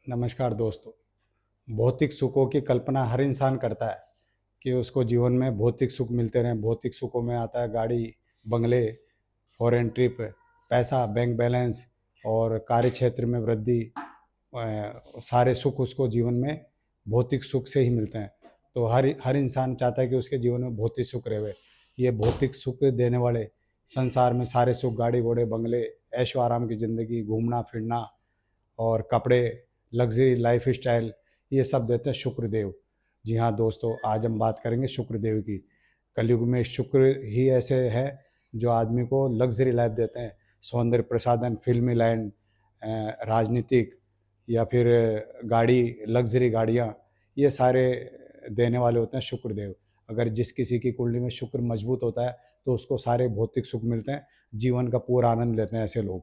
नमस्कार दोस्तों। भौतिक सुखों की कल्पना हर इंसान करता है कि उसको जीवन में भौतिक सुख मिलते रहें। भौतिक सुखों में आता है गाड़ी, बंगले, फॉरेन ट्रिप, पैसा, बैंक बैलेंस और कार्य क्षेत्र में वृद्धि। सारे सुख उसको जीवन में भौतिक सुख से ही मिलते हैं। तो हर हर इंसान चाहता है कि उसके जीवन में भौतिक सुख रहे। ये भौतिक सुख देने वाले संसार में सारे सुख, गाड़ी घोड़े, बंगले, ऐशो आराम की ज़िंदगी, घूमना फिरना और कपड़े, लग्ज़री लाइफ स्टाइल, ये सब देते हैं शुक्रदेव। जी हाँ दोस्तों, आज हम बात करेंगे शुक्रदेव की। कलयुग में शुक्र ही ऐसे है जो आदमी को लग्ज़री लाइफ देते हैं। सौंदर्य प्रसाधन, फिल्मी लैंड, राजनीतिक या फिर गाड़ी, लग्ज़री गाड़ियाँ, ये सारे देने वाले होते हैं शुक्रदेव। अगर जिस किसी की कुंडली में शुक्र मजबूत होता है तो उसको सारे भौतिक सुख मिलते हैं, जीवन का पूरा आनंद लेते हैं ऐसे लोग।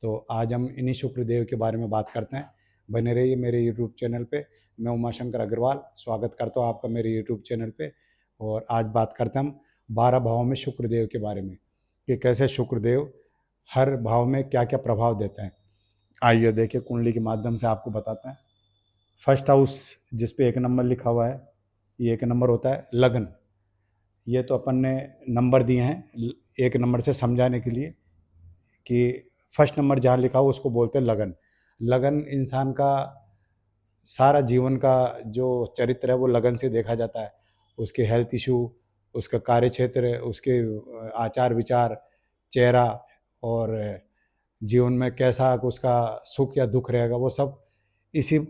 तो आज हम इन्हीं शुक्रदेव के बारे में बात करते हैं। बने रहिए मेरे यूट्यूब चैनल पे। मैं उमाशंकर अग्रवाल स्वागत करता हूँ आपका मेरे यूट्यूब चैनल पे। और आज बात करते हैं हम 12 भावों में शुक्रदेव के बारे में कि कैसे शुक्रदेव हर भाव में क्या क्या प्रभाव देते हैं। आइए देखिए, कुंडली के माध्यम से आपको बताते हैं। फर्स्ट हाउस जिस पे 1 नंबर लिखा हुआ है, ये 1 नंबर होता है लगन। ये तो अपन ने नंबर दिए हैं 1 नंबर से समझाने के लिए कि फर्स्ट नंबर जहाँ लिखा हो उसको बोलते हैं लगन। लगन इंसान का सारा जीवन का जो चरित्र है वो लगन से देखा जाता है। उसके हेल्थ इशू, उसका कार्य क्षेत्र, उसके आचार विचार, चेहरा और जीवन में कैसा उसका सुख या दुख रहेगा, वो सब इसी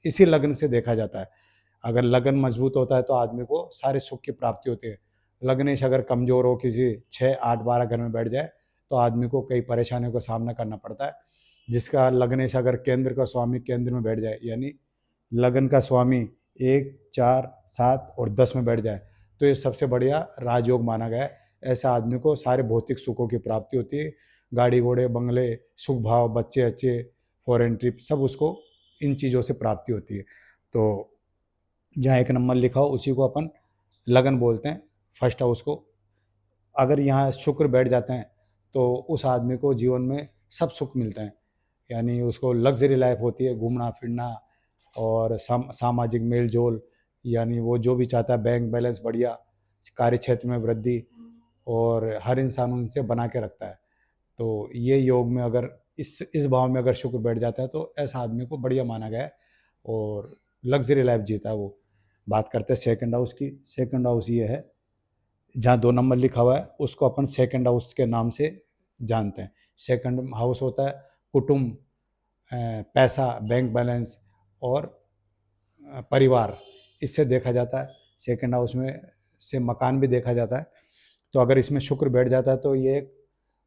इसी लगन से देखा जाता है। अगर लगन मजबूत होता है तो आदमी को सारे सुख की प्राप्ति होती है। लग्नेश अगर कमज़ोर हो, किसी 6, 8, 12 घर में बैठ जाए तो आदमी को कई परेशानियों का सामना करना पड़ता है। जिसका लग्नेश अगर केंद्र का स्वामी केंद्र में बैठ जाए, यानी लगन का स्वामी 1, 4, 7 और 10 में बैठ जाए, तो ये सबसे बढ़िया राजयोग माना गया है। ऐसा आदमी को सारे भौतिक सुखों की प्राप्ति होती है। गाड़ी घोड़े, बंगले, सुख भाव, बच्चे अच्छे, फॉरेन ट्रिप, सब उसको इन चीज़ों से प्राप्ति होती है। तो जहाँ 1 नंबर लिखा हो उसी को अपन लगन बोलते हैं, फर्स्ट हाउस को। अगर यहाँ शुक्र बैठ जाते हैं तो उस आदमी को जीवन में सब सुख मिलते हैं। यानी उसको लग्जरी लाइफ होती है, घूमना फिरना और सामाजिक मेल जोल, यानी वो जो भी चाहता है, बैंक बैलेंस बढ़िया, कार्य क्षेत्र में वृद्धि, और हर इंसान उनसे बना के रखता है। तो ये योग में अगर इस भाव में अगर शुक्र बैठ जाता है तो ऐसा आदमी को बढ़िया माना गया है और लग्जरी लाइफ जीता है वो। बात करते हैं सेकंड हाउस की। सेकंड हाउस ये है जहाँ 2 नंबर लिखा हुआ है, उसको अपन सेकंड हाउस के नाम से जानते हैं। सेकंड हाउस होता है कुटुंब, पैसा, बैंक बैलेंस और परिवार, इससे देखा जाता है। सेकंड हाउस में से मकान भी देखा जाता है। तो अगर इसमें शुक्र बैठ जाता है तो ये एक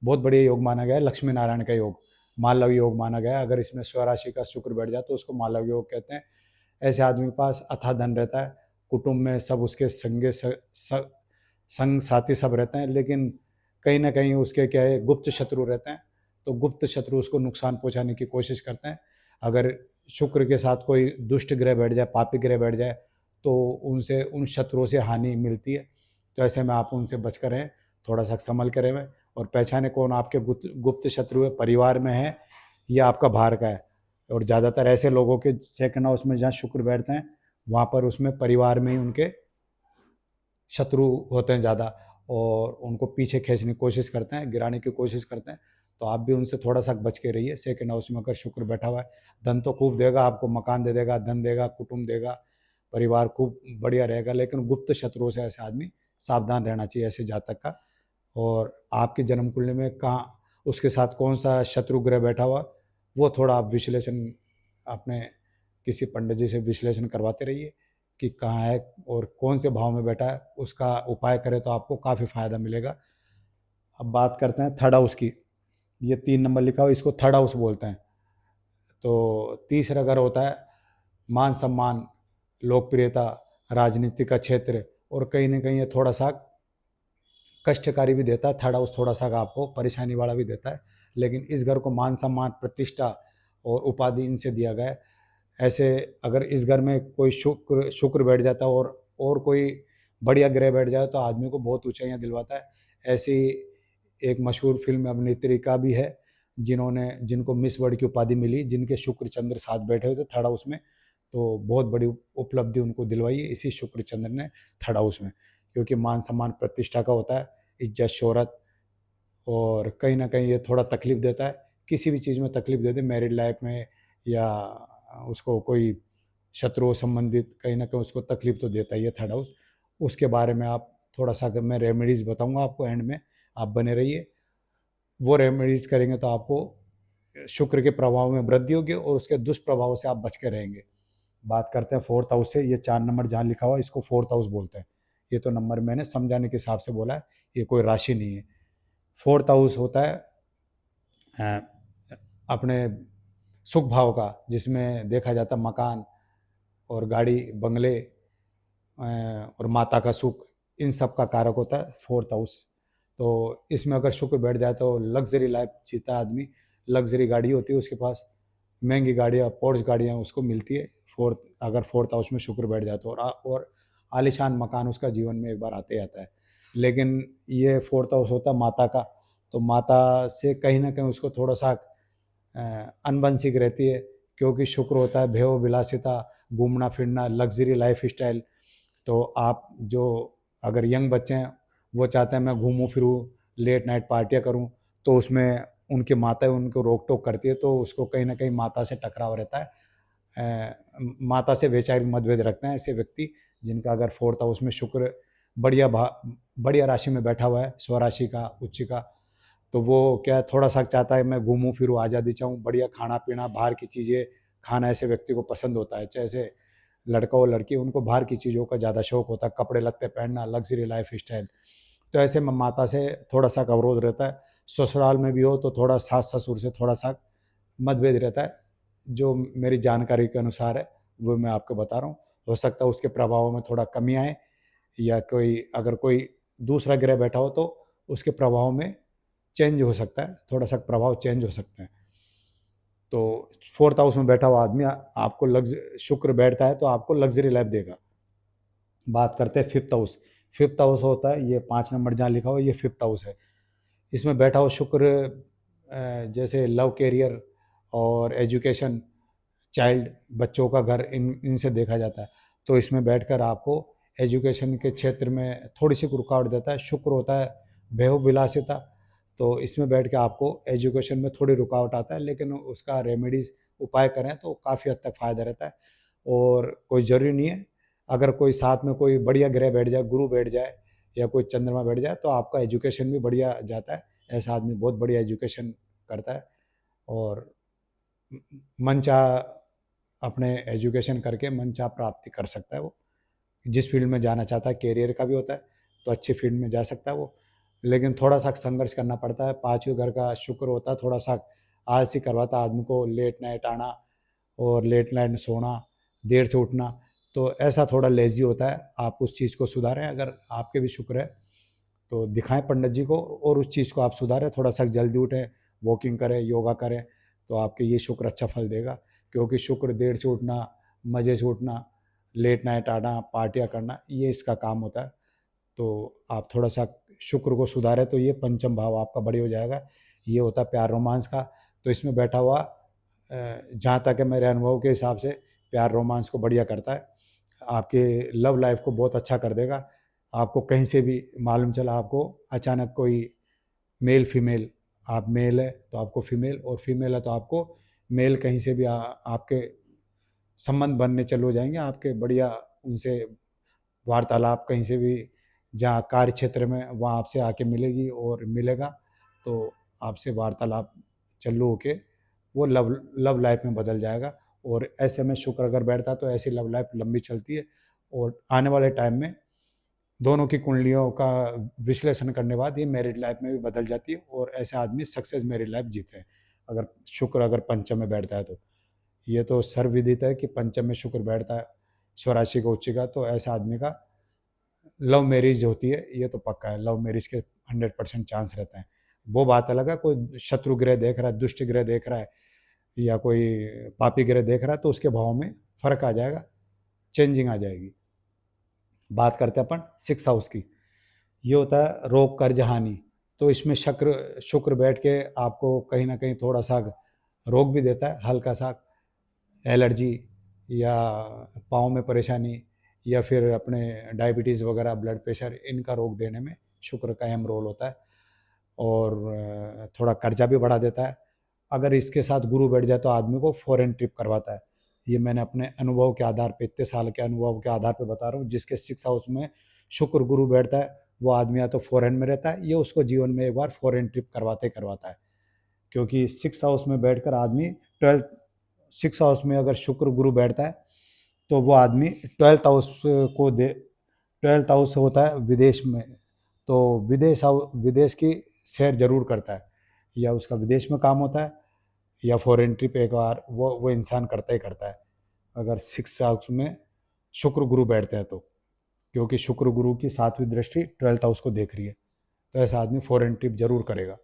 बहुत बढ़िया योग माना गया है, लक्ष्मी नारायण का योग, मालव योग माना गया है। अगर इसमें स्वराशि का शुक्र बैठ जाए तो उसको मालव योग कहते हैं। ऐसे आदमी के पास अथाह धन रहता है, कुटुंब में सब उसके संग साथी सब रहते हैं, लेकिन कहीं ना कहीं उसके क्या है, गुप्त शत्रु रहते हैं। तो गुप्त शत्रु उसको नुकसान पहुंचाने की कोशिश करते हैं। अगर शुक्र के साथ कोई दुष्ट ग्रह बैठ जाए, पापी ग्रह बैठ जाए, तो उनसे, उन शत्रुओं से हानि मिलती है। तो ऐसे में आप उनसे बच कर रहें, थोड़ा सा संभल कर रहें और पहचाने कौन आपके गुप्त शत्रु है, परिवार में है या आपका बाहर का है। और ज़्यादातर ऐसे लोगों के सेकंड हाउस में जहाँ शुक्र बैठते हैं वहाँ पर उसमें परिवार में ही उनके शत्रु होते हैं ज़्यादा, और उनको पीछे खींचने की कोशिश करते हैं, गिराने की कोशिश करते हैं। तो आप भी उनसे थोड़ा सा बच के रहिए। सेकंड हाउस में अगर शुक्र बैठा हुआ है, धन तो खूब देगा आपको, मकान दे देगा, धन देगा, कुटुंब देगा, परिवार खूब बढ़िया रहेगा, लेकिन गुप्त शत्रुओं से ऐसे आदमी सावधान रहना चाहिए, ऐसे जातक का। और आपकी जन्म कुंडली में कहाँ उसके साथ कौन सा शत्रु ग्रह बैठा हुआ, वो थोड़ा आप विश्लेषण अपने किसी पंडित जी से विश्लेषण करवाते रहिए कि कहाँ है और कौन से भाव में बैठा है, उसका उपाय करें तो आपको काफ़ी फायदा मिलेगा। अब बात करते हैं थर्ड हाउस की। ये 3 नंबर लिखा हो, इसको थर्ड हाउस बोलते हैं। तो तीसरा घर होता है मान सम्मान, लोकप्रियता, राजनीति का क्षेत्र, और कहीं ना कहीं ये थोड़ा सा कष्टकारी भी देता है। थर्ड हाउस थोड़ा सा आपको परेशानी वाला भी देता है, लेकिन इस घर को मान सम्मान, प्रतिष्ठा और उपाधि इनसे दिया गया है। ऐसे अगर इस घर में कोई शुक्र शुक्र बैठ जाता है और कोई बढ़िया ग्रह बैठ जाए तो आदमी को बहुत ऊंचाइयां दिलवाता है। ऐसी एक मशहूर फिल्म अभिनेत्री का भी है जिनको मिस वर्ल्ड की उपाधि मिली, जिनके शुक्र चंद्र साथ बैठे हुए थे थर्ड हाउस में, तो बहुत बड़ी उपलब्धि उनको दिलवाई है इसी शुक्र चंद्र ने थर्ड हाउस में, क्योंकि मान सम्मान प्रतिष्ठा का होता है, इज्जत शोहरत, और कहीं ना कहीं ये थोड़ा तकलीफ देता है, किसी भी चीज़ में तकलीफ देते, मैरिड लाइफ में या उसको कोई शत्रुओं संबंधित कहीं ना कहीं उसको तकलीफ तो देता ही है थर्ड हाउस। उसके बारे में आप थोड़ा सा, अगर मैं रेमेडीज़ बताऊंगा आपको एंड में, आप बने रहिए। वो रेमेडीज़ करेंगे तो आपको शुक्र के प्रभाव में वृद्धि होगी और उसके दुष्प्रभाव से आप बच के रहेंगे। बात करते हैं फोर्थ हाउस से। ये 4 नंबर जहाँ लिखा हुआ है इसको फोर्थ हाउस बोलते हैं। ये तो नंबर मैंने समझाने के हिसाब से बोला है, ये कोई राशि नहीं है। फोर्थ हाउस होता है अपने सुख भाव का, जिसमें देखा जाता है मकान और गाड़ी बंगले और माता का सुख, इन सब का कारक होता है फोर्थ हाउस। तो इसमें अगर शुक्र बैठ जाए तो लग्जरी लाइफ जीता है आदमी, लग्जरी गाड़ी होती है उसके पास, महंगी गाड़ियाँ पोर्श गाड़ियाँ उसको मिलती है अगर फोर्थ हाउस में शुक्र बैठ जाए तो, और आलीशान मकान उसका जीवन में एक बार आते आता है। लेकिन ये फोर्थ हाउस होता है माता का, तो माता से कहीं ना कहीं उसको थोड़ा सा अनबन सी रहती है, क्योंकि शुक्र होता है भय विलासिता, घूमना फिरना, लग्जरी लाइफ स्टाइल। तो आप जो अगर यंग बच्चे हैं वो चाहते हैं मैं घूमूं फिरूं, लेट नाइट पार्टियां करूं, तो उसमें उनकी माता उनको रोक टोक करती है, तो उसको कहीं ना कहीं माता से टकराव रहता है। माता से वैचारिक मतभेद रखते हैं ऐसे व्यक्ति जिनका अगर फोर्थ हाउस में शुक्र बढ़िया राशि में बैठा हुआ है, स्वराशि का, उच्च का, तो वो क्या थोड़ा सा चाहता है मैं घूमूं फिरूं, आज़ादी चाहूँ, बढ़िया खाना पीना, बाहर की चीज़ें खाना ऐसे व्यक्ति को पसंद होता है। जैसे लड़का और लड़की, उनको बाहर की चीज़ों का ज़्यादा शौक होता है, कपड़े लत्ते पहनना, लग्जरी लाइफ स्टाइल। तो ऐसे में माता से थोड़ा सा अवरोध रहता है। ससुराल में भी हो तो थोड़ा सास ससुर से थोड़ा सा मतभेद रहता है, जो मेरी जानकारी के अनुसार है वो मैं आपको बता रहा हूँ। हो सकता है उसके प्रभावों में थोड़ा कमी आए, या अगर कोई दूसरा ग्रह बैठा हो तो उसके प्रभाव में चेंज हो सकता है, थोड़ा सा प्रभाव चेंज हो सकते हैं। तो फोर्थ हाउस में बैठा हुआ आदमी आपको शुक्र बैठता है तो आपको लग्जरी लाइफ देगा। बात करते हैं फिफ्थ हाउस। फिफ्थ हाउस होता है, ये 5 नंबर जहाँ लिखा हुआ है ये फिफ्थ हाउस है। इसमें बैठा हुआ शुक्र जैसे लव कैरियर और एजुकेशन, चाइल्ड, बच्चों का घर, इनसे देखा जाता है। तो इसमें बैठकर आपको एजुकेशन के क्षेत्र में थोड़ी सी रुकावट देता है। शुक्र होता है भय विलासिता, तो इसमें बैठ के आपको एजुकेशन में थोड़ी रुकावट आता है, लेकिन उसका रेमेडीज उपाय करें तो काफ़ी हद तक फ़ायदा रहता है। और कोई ज़रूरी नहीं है, अगर कोई साथ में कोई बढ़िया ग्रह बैठ जाए, गुरु बैठ जाए या कोई चंद्रमा बैठ जाए तो आपका एजुकेशन भी बढ़िया जाता है। ऐसा आदमी बहुत बढ़िया एजुकेशन करता है और मनचाहा अपने एजुकेशन करके मनचाहा प्राप्ति कर सकता है। वो जिस फील्ड में जाना चाहता है, कैरियर का भी होता है तो अच्छी फील्ड में जा सकता है वो, लेकिन थोड़ा सा संघर्ष करना पड़ता है। 5वें घर का शुक्र होता है, थोड़ा सा आलसी करवाता है आदमी को, लेट नाइट आना और लेट नाइट सोना, देर से उठना, तो ऐसा थोड़ा लेजी होता है। आप उस चीज़ को सुधारें, अगर आपके भी शुक्र है तो दिखाएं पंडित जी को और उस चीज़ को आप सुधारें। थोड़ा सा जल्दी उठें, वॉकिंग करें, योगा करें, तो आपके ये शुक्र अच्छा फल देगा। क्योंकि शुक्र देर से उठना, मज़े से उठना, लेट नाइट आना, पार्टियाँ करना, ये इसका काम होता है। तो आप थोड़ा सा शुक्र को सुधारें तो ये पंचम भाव आपका बढ़िया हो जाएगा। ये होता है प्यार रोमांस का। तो इसमें बैठा हुआ जहाँ तक है मेरे अनुभव के हिसाब से प्यार रोमांस को बढ़िया करता है, आपके लव लाइफ को बहुत अच्छा कर देगा। आपको कहीं से भी मालूम चला, आपको अचानक कोई मेल फीमेल, आप मेल है तो आपको फीमेल, और फीमेल है तो आपको मेल, कहीं से भी आपके संबंध बनने चले हो जाएंगे आपके बढ़िया। उनसे वार्तालाप कहीं से भी, जहाँ कार्य क्षेत्र में, वहाँ आपसे आके मिलेगी और मिलेगा, तो आपसे वार्तालाप चालू होके वो लव लव लाइफ में बदल जाएगा। और ऐसे में शुक्र अगर बैठता है तो ऐसी लव लाइफ लंबी चलती है, और आने वाले टाइम में दोनों की कुंडलियों का विश्लेषण करने के बाद ये मैरिड लाइफ में भी बदल जाती है, और ऐसे आदमी सक्सेस मैरिड लाइफ जीते हैं अगर शुक्र अगर पंचम में बैठता है तो। ये तो सर्वविदित है कि पंचम में शुक्र बैठता है, स्वराशि का, उच्च का, तो ऐसा आदमी का लव मैरिज होती है, ये तो पक्का है। लव मैरिज के 100% चांस रहते हैं। वो बात अलग है, कोई शत्रु ग्रह देख रहा है, दुष्ट ग्रह देख रहा है, या कोई पापी ग्रह देख रहा है, तो उसके भाव में फर्क आ जाएगा, चेंजिंग आ जाएगी। बात करते हैं अपन 6 हाउस की। ये होता है रोग, कर्ज, हानि। तो इसमें शुक्र बैठ के आपको कहीं ना कहीं थोड़ा सा रोग भी देता है, हल्का सा एलर्जी या पाँव में परेशानी या फिर अपने डायबिटीज़ वगैरह, ब्लड प्रेशर, इनका रोग देने में शुक्र का अहम रोल होता है। और थोड़ा कर्जा भी बढ़ा देता है। अगर इसके साथ गुरु बैठ जाए तो आदमी को फॉरेन ट्रिप करवाता है। ये मैंने अपने अनुभव के आधार पे, इतने साल के अनुभव के आधार पे बता रहा हूँ। जिसके 6 हाउस में शुक्र गुरु बैठता है वो आदमी या तो फॉरेन में रहता है, ये उसको जीवन में एक बार फॉरेन ट्रिप करवाते करवाता है। क्योंकि 6 हाउस में बैठकर आदमी 6 हाउस में अगर शुक्र गुरु बैठता है तो वो आदमी 12th हाउस होता है विदेश में, तो विदेश की सैर जरूर करता है, या उसका विदेश में काम होता है या फॉरेन ट्रिप एक बार वो इंसान करता ही करता है अगर 6 हाउस में शुक्र गुरु बैठते हैं तो। क्योंकि शुक्र गुरु की 7वीं दृष्टि 12th हाउस को देख रही है, तो ऐसा आदमी फॉरेन ट्रिप जरूर करेगा।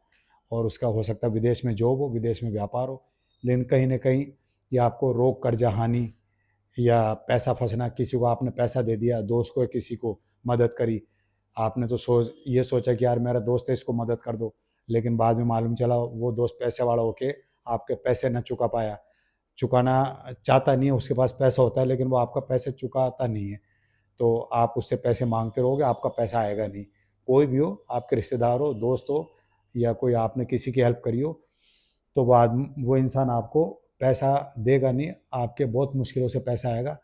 और उसका हो सकता है विदेश में जॉब हो, विदेश में व्यापार हो, लेकिन कहीं ना कहीं ये आपको रोग, कर्जा, हानि या पैसा फंसना, किसी को आपने पैसा दे दिया, दोस्त को या किसी को मदद करी, आपने तो ये सोचा कि यार मेरा दोस्त है इसको मदद कर दो, लेकिन बाद में मालूम चला वो दोस्त पैसे वाला होके आपके पैसे न चुका पाया, चुकाना चाहता नहीं है, उसके पास पैसा होता है लेकिन वो आपका पैसे चुकाता नहीं है, तो आप उससे पैसे मांगते रहोगे, आपका पैसा आएगा नहीं। कोई भी हो, आपके रिश्तेदार हो, दोस्त हो, या कोई आपने किसी की हेल्प करी हो, तो वो इंसान आपको पैसा देगा नहीं, आपके बहुत मुश्किलों से पैसा आएगा।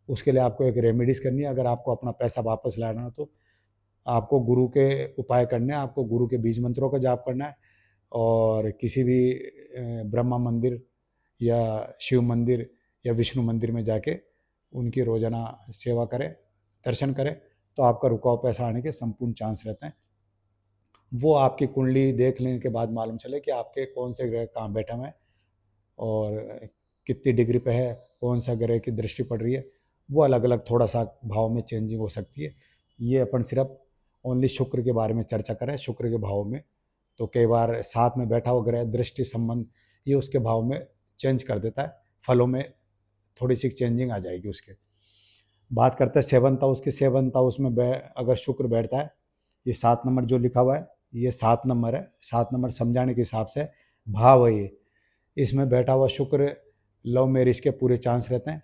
उसके लिए आपको एक रेमेडीज़ करनी है। अगर आपको अपना पैसा वापस लाना हो तो आपको गुरु के उपाय करने हैं, आपको गुरु के बीज मंत्रों का जाप करना है, और किसी भी ब्रह्मा मंदिर या शिव मंदिर या विष्णु मंदिर में जाके उनकी रोजाना सेवा करें, दर्शन करें, तो आपका रुका हुआ पैसा आने के संपूर्ण चांस रहते हैं। वो आपकी कुंडली देख लेने के बाद मालूम चले कि आपके कौन से ग्रह कहाँ बैठा हुआ है और कितनी डिग्री पे है, कौन सा ग्रह की दृष्टि पड़ रही है, वो अलग अलग थोड़ा सा भाव में चेंजिंग हो सकती है। ये अपन सिर्फ ओनली शुक्र के बारे में चर्चा करें, शुक्र के भाव में। तो कई बार साथ में बैठा हुआ ग्रह, दृष्टि, संबंध, ये उसके भाव में चेंज कर देता है, फलों में थोड़ी सी चेंजिंग आ जाएगी उसके। बात करते हैं 7th हाउस की। 7th हाउस में अगर शुक्र बैठता है, ये 7 नंबर जो लिखा हुआ है ये 7 नंबर है। 7 नंबर समझाने के हिसाब से भाव है ये। इसमें बैठा हुआ शुक्र लव मैरिज के पूरे चांस रहते हैं।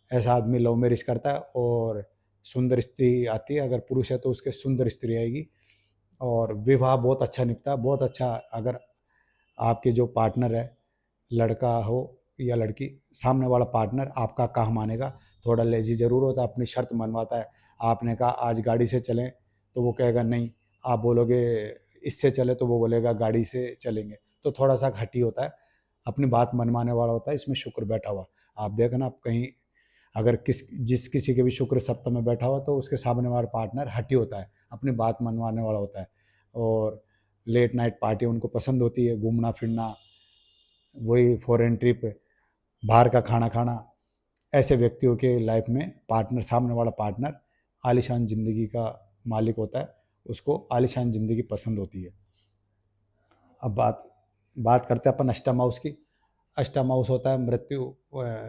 ऐसा आदमी लव मैरिज करता है और सुंदर स्त्री आती है, अगर पुरुष है तो उसके सुंदर स्त्री आएगी, और विवाह बहुत अच्छा निपटा है, बहुत अच्छा। अगर आपके जो पार्टनर है, लड़का हो या लड़की, सामने वाला पार्टनर आपका कहा मानेगा, थोड़ा लेजी जरूर होता है, अपनी शर्त मनवाता है। आपने कहा आज गाड़ी से चलें तो वो कहेगा नहीं, आप बोलोगे इससे चले तो वो बोलेगा गाड़ी से चलेंगे, तो थोड़ा सा हठी होता है, अपनी बात मनवाने वाला होता है। इसमें शुक्र बैठा हुआ, आप देखना, आप कहीं अगर जिस किसी के भी शुक्र सप्तम में बैठा हुआ तो उसके सामने वाला पार्टनर हठी होता है, अपनी बात मनवाने वाला होता है, और लेट नाइट पार्टी उनको पसंद होती है, घूमना फिरना, वही फॉरेन ट्रिप, बाहर का खाना खाना। ऐसे व्यक्तियों के लाइफ में पार्टनर, सामने वाला पार्टनर आलीशान ज़िंदगी का मालिक होता है, उसको आलीशान ज़िंदगी पसंद होती है। अब बात करते हैं अपन अष्टम हाउस की। अष्टम हाउस होता है मृत्यु,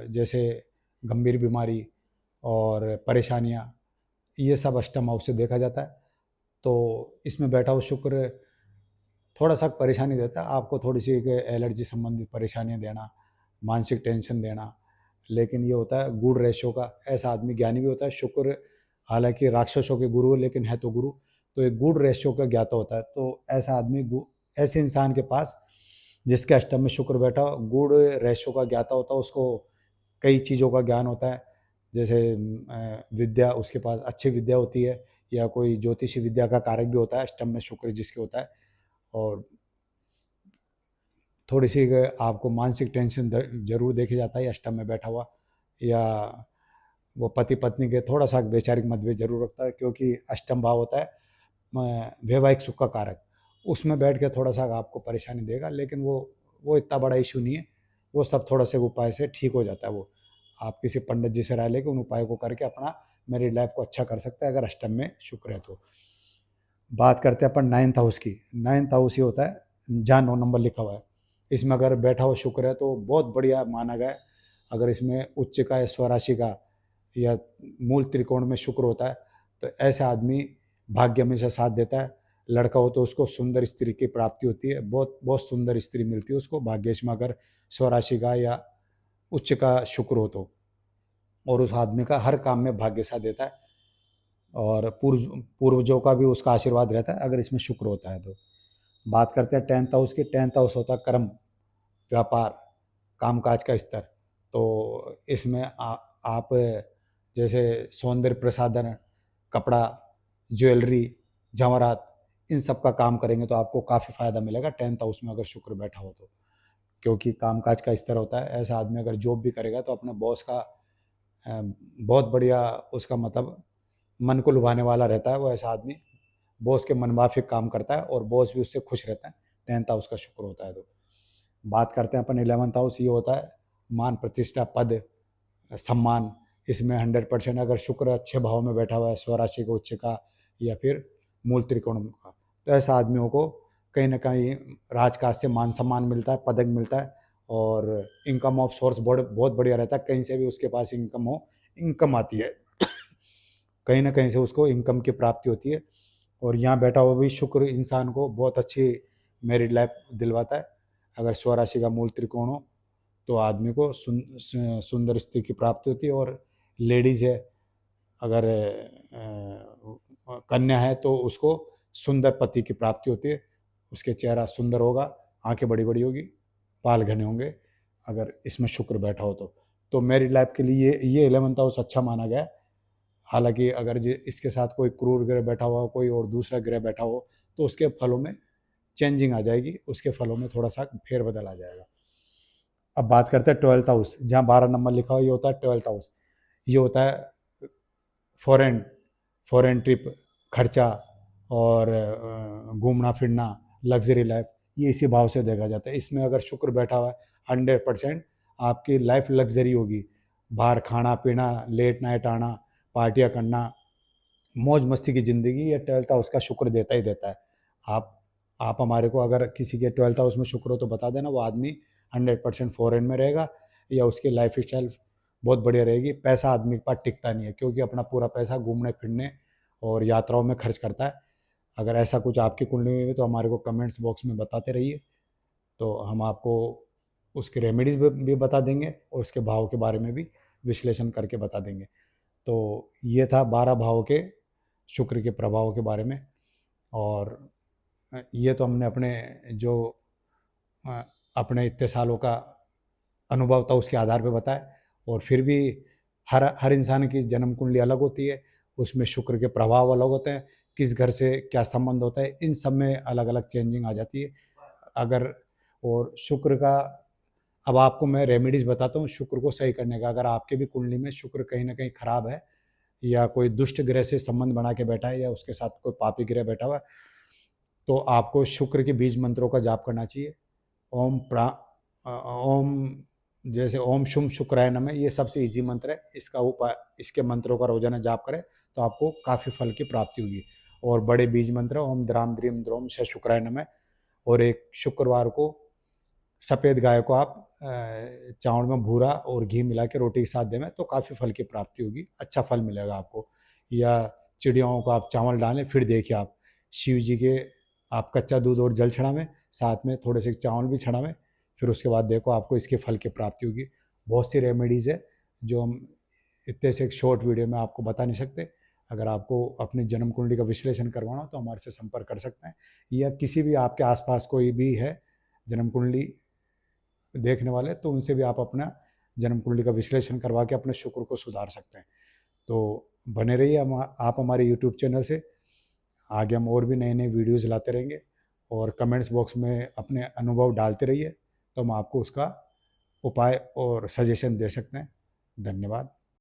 जैसे गंभीर बीमारी और परेशानियाँ, ये सब अष्टम हाउस से देखा जाता है। तो इसमें बैठा हुआ शुक्र थोड़ा सा परेशानी देता है आपको, थोड़ी सी एलर्जी संबंधित परेशानियां देना, मानसिक टेंशन देना, लेकिन ये होता है गुड रेशो का। ऐसा आदमी ज्ञानी भी होता है। शुक्र हालांकि राक्षसों के गुरु लेकिन है तो गुरु, तो एक गुड रेशो का ज्ञाता होता है। तो ऐसा आदमी, ऐसे इंसान के पास जिसके अष्टम में शुक्र बैठा गुड रेशो का ज्ञाता होता है, उसको कई चीज़ों का ज्ञान होता है। जैसे विद्या, उसके पास अच्छी विद्या होती है, या कोई ज्योतिषी विद्या का कारक भी होता है अष्टम में शुक्र जिसके होता है। और थोड़ी सी आपको मानसिक टेंशन जरूर देखा जाता है अष्टम में बैठा हुआ, या वो पति पत्नी के थोड़ा सा वैचारिक मतभेद जरूर रखता है, क्योंकि अष्टम भाव होता है वैवाहिक सुख का कारक। उसमें बैठ के थोड़ा सा आपको परेशानी देगा, लेकिन वो इतना बड़ा इशू नहीं है, वो सब थोड़ा से उपाय से ठीक हो जाता है। वो आप किसी पंडित जी से राय लेके उन उपायों को करके अपना मैरिड लाइफ को अच्छा कर सकते हैं अगर अष्टम में शुक्र है तो। बात करते हैं अपन 9th हाउस की। 9th हाउस ये होता है जहाँ 9 नंबर लिखा हुआ है, इसमें अगर बैठा हुआ शुक्र है तो बहुत बढ़िया माना गया है। अगर इसमें उच्च का या स्वराशि का या मूल त्रिकोण में शुक्र होता है तो ऐसे आदमी भाग्य में से साथ देता है। लड़का हो तो उसको सुंदर स्त्री की प्राप्ति होती है, बहुत बहुत सुंदर स्त्री मिलती है उसको भाग्येश में अगर स्वराशि का या उच्च का शुक्र हो तो। और उस आदमी का हर काम में भाग्य साथ देता है, और पूर्वजों का भी उसका आशीर्वाद रहता है अगर इसमें शुक्र होता है तो। बात करते हैं 10th हाउस की। 10th हाउस होता है कर्म, व्यापार, कामकाज का स्तर। तो इसमें आप जैसे सौंदर्य प्रसाधन, कपड़ा, ज्वेलरी, जवाहरात, इन सब का काम करेंगे तो आपको काफ़ी फायदा मिलेगा 10th हाउस में अगर शुक्र बैठा हो तो। क्योंकि कामकाज का स्तर होता है, ऐसा आदमी अगर जॉब भी करेगा तो अपने बॉस का बहुत बढ़िया, उसका मतलब मन को लुभाने वाला रहता है वो ऐसा आदमी। बॉस के मनमाफिक काम करता है और बॉस भी उससे खुश रहता है, 10th हाउस का शुक्र होता है तो। बात करते हैं अपन 11th हाउस, ये होता है मान प्रतिष्ठा, पद, सम्मान। इसमें 100% अगर शुक्र अच्छे भाव में बैठा हुआ है, स्वराशि का, उच्च का, या फिर मूल त्रिकोण का, तो ऐसा आदमियों को कहीं ना कहीं राजकाज से मान सम्मान मिलता है, पदक मिलता है, और इनकम ऑफ सोर्स बहुत बहुत बढ़िया रहता है। कहीं से भी उसके पास इनकम हो, इनकम आती है कहीं ना कहीं से उसको इनकम की प्राप्ति होती है। और यहाँ बैठा हुआ भी शुक्र इंसान को बहुत अच्छी मैरिड लाइफ दिलवाता है। अगर स्वराशि का मूल त्रिकोण हो तो आदमी को सुंदर स्त्री की प्राप्ति होती है। और लेडीज़ है, अगर कन्या है तो उसको सुंदर पति की प्राप्ति होती है। उसके चेहरा सुंदर होगा, आंखें बड़ी बड़ी होगी, बाल घने होंगे, अगर इसमें शुक्र बैठा हो तो मैरिड लाइफ के लिए ये 11th हाउस अच्छा माना गया है। हालांकि अगर इसके साथ कोई क्रूर ग्रह बैठा हुआ हो, कोई और दूसरा ग्रह बैठा हो, तो उसके फलों में चेंजिंग आ जाएगी, उसके फलों में थोड़ा सा फेरबदल आ जाएगा। अब बात करते हैं 12th हाउस, जहाँ 12 नंबर लिखा हुआ, ये होता है 12th हाउस। ये होता है फॉरेन फॉरेन ट्रिप, खर्चा, और घूमना फिरना, लग्जरी लाइफ, ये इसी भाव से देखा जाता है। इसमें अगर शुक्र बैठा हुआ है, 100% आपकी लाइफ लग्जरी होगी। बाहर खाना पीना, लेट नाइट आना, पार्टियां करना, मौज मस्ती की ज़िंदगी, ये 12th हाउस का शुक्र देता ही देता है। आप आप हमारे को अगर किसी के 12th हाउस में शुक्र हो तो बता देना, वो आदमी 100% फॉरेन में रहेगा, या उसकी लाइफ स्टाइल बहुत बढ़िया रहेगी। पैसा आदमी के पास टिकता नहीं है, क्योंकि अपना पूरा पैसा घूमने फिरने और यात्राओं में खर्च करता है। अगर ऐसा कुछ आपकी कुंडली में भी तो हमारे को कमेंट्स बॉक्स में बताते रहिए, तो हम आपको उसके रेमेडीज़ भी बता देंगे, और उसके भाव के बारे में भी विश्लेषण करके बता देंगे। तो ये था 12 भाव के शुक्र के प्रभाव के बारे में। और ये तो हमने अपने जो अपने इतने सालों का अनुभव था उसके आधार पे बताया। और फिर भी हर हर इंसान की जन्म कुंडली अलग होती है, उसमें शुक्र के प्रभाव अलग होते हैं, किस घर से क्या संबंध होता है, इन सब में अलग अलग चेंजिंग आ जाती है। अगर और शुक्र का, अब आपको मैं रेमेडीज़ बताता हूँ शुक्र को सही करने का। अगर आपके भी कुंडली में शुक्र कहीं ना कहीं खराब है, या कोई दुष्ट ग्रह से संबंध बना के बैठा है, या उसके साथ कोई पापी ग्रह बैठा हुआ है, तो आपको शुक्र के बीज मंत्रों का जाप करना चाहिए। ओम, जैसे ओम शुम शुक्राय नमः, ये सबसे इजी मंत्र है। इसका उपाय, इसके मंत्रों का रोजाना जाप करें तो आपको काफ़ी फल की प्राप्ति होगी। और बड़े बीज मंत्र ओम द्राम द्रीम द्रोम श शुक्राय नमः। और एक शुक्रवार को सफ़ेद गाय को आप चावल में भूरा और घी मिला के रोटी के साथ देवें तो काफ़ी फल की प्राप्ति होगी, अच्छा फल मिलेगा आपको। या चिड़ियाओं को आप चावल डालें, फिर देखिए आप शिव जी के आप कच्चा दूध और जल चढ़ावें, साथ में थोड़े से चावल भी चढ़ावें, फिर उसके बाद देखो आपको इसके फल की प्राप्ति होगी। बहुत सी रेमेडीज़ है जो हम इतने से एक शॉर्ट वीडियो में आपको बता नहीं सकते। अगर आपको अपनी जन्म कुंडली का विश्लेषण करवाना हो तो हमारे से संपर्क कर सकते हैं, या किसी भी आपके आसपास कोई भी है जन्म कुंडली देखने वाले, तो उनसे भी आप अपना जन्म कुंडली का विश्लेषण करवा के अपने शुक्र को सुधार सकते हैं। तो बने रहिए आप हमारे यूट्यूब चैनल से। आगे हम और भी नए नए वीडियोज़ लाते रहेंगे, और कमेंट्स बॉक्स में अपने अनुभव डालते रहिए, तो हम आपको उसका उपाय और सजेशन दे सकते हैं। धन्यवाद।